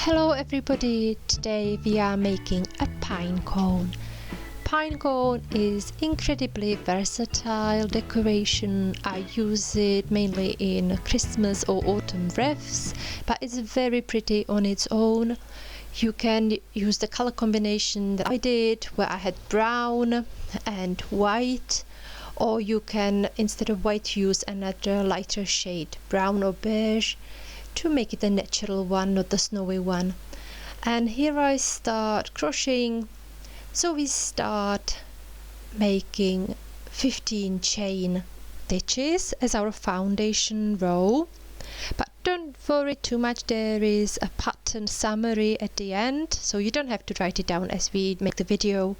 Hello everybody, today we are making a pine cone. Pine cone is incredibly versatile decoration. I use it mainly in Christmas or autumn wreaths, but it's very pretty on its own. You can use the color combination that I did, where I had brown and white, or you can, instead of white, use another lighter shade, brown or beige, to make it a natural one, not the snowy one. And here I start crocheting. So we start making 15 chain stitches as our foundation row, but don't worry too much, there is a pattern summary at the end, so you don't have to write it down as we make the video.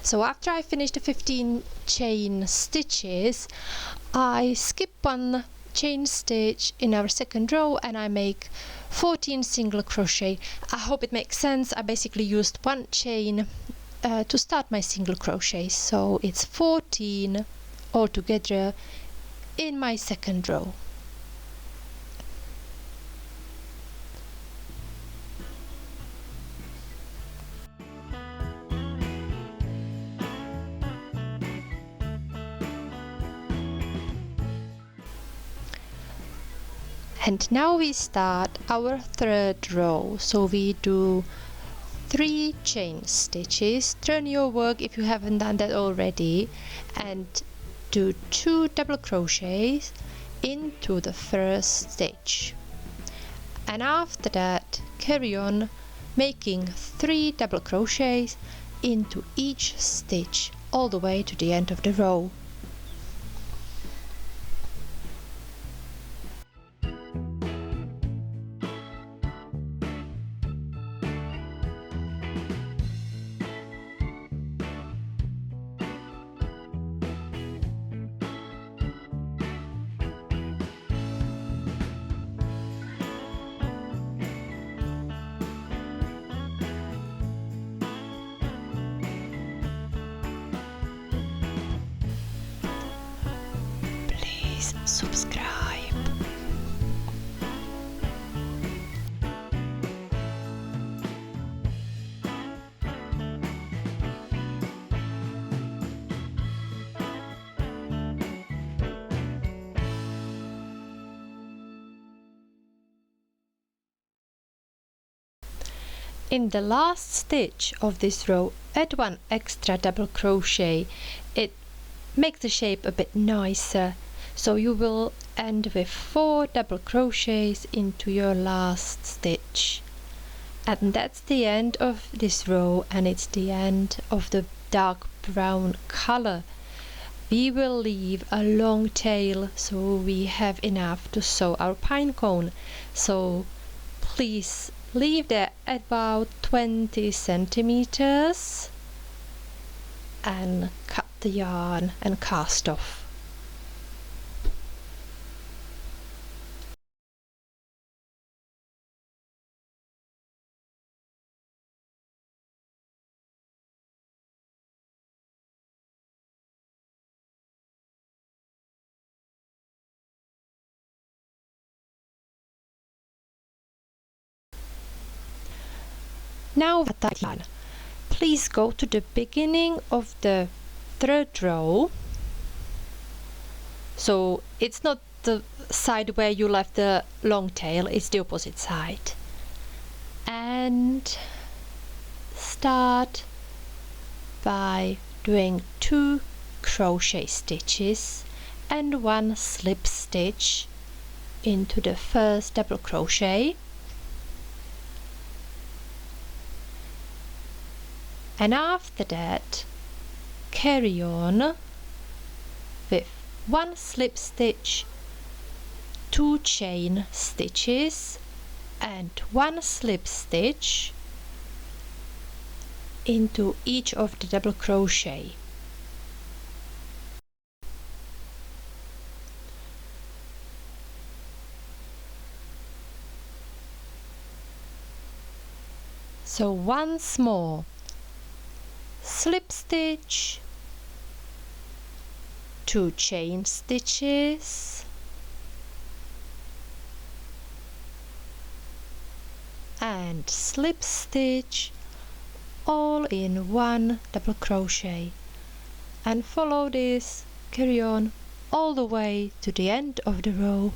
So after I finish the 15 chain stitches, I skip one chain stitch in our second row and I make 14 single crochet. I hope it makes sense. I basically used one chain to start my single crochet, so it's 14 altogether in my second row. And now we start our third row, so we do 3 chain stitches. Turn your work if you haven't done that already, and do 2 double crochets into the first stitch. And after that, carry on making 3 double crochets into each stitch all the way to the end of the row. Subscribe. In the last stitch of this row, add one extra double crochet. It makes the shape a bit nicer. So you will end with 4 double crochets into your last stitch. And that's the end of this row, and it's the end of the dark brown color. We will leave a long tail so we have enough to sew our pine cone. So please leave that at about 20 centimeters and cut the yarn and cast off. Now please go to the beginning of the third row. So it's not the side where you left the long tail, it's the opposite side. And start by doing 2 crochet stitches and 1 slip stitch into the first double crochet. And after that, carry on with 1 slip stitch, 2 chain stitches and 1 slip stitch into each of the double crochet. So once more, slip stitch, 2 chain stitches and slip stitch all in one double crochet, and follow this, carry on all the way to the end of the row.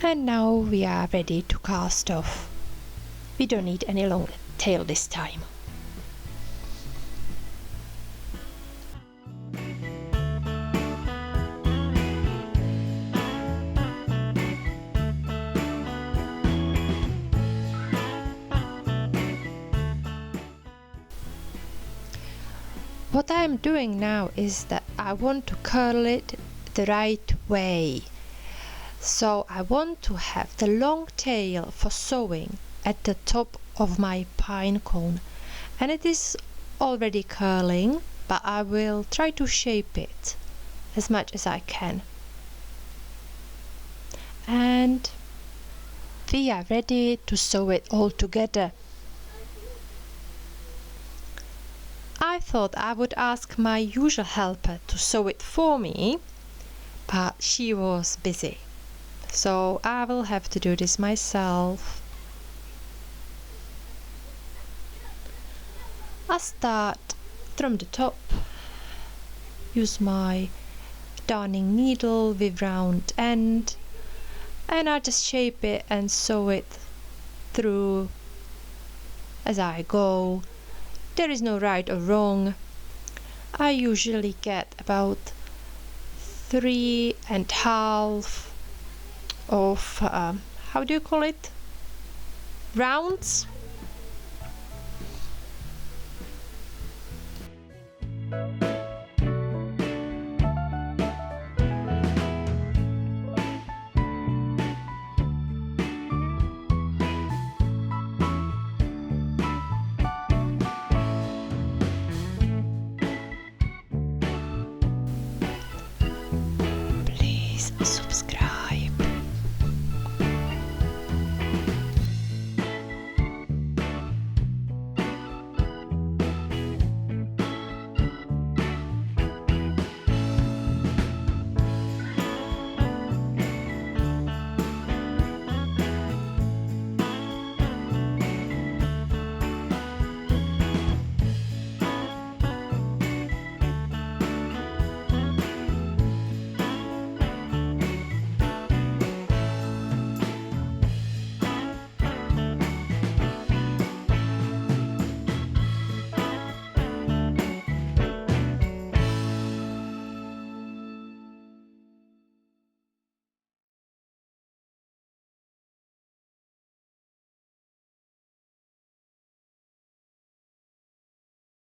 And now we are ready to cast off. We don't need any long tail this time. What I am doing now is that I want to curl it the right way. So I want to have the long tail for sewing at the top of my pine cone, and it is already curling, but I will try to shape it as much as I can. And we are ready to sew it all together. I thought I would ask my usual helper to sew it for me, but she was busy. So I will have to do this myself. I start from the top, use my darning needle with round end, and I just shape it and sew it through as I go. There is no right or wrong. I usually get about 3.5 of how do you call it? Rounds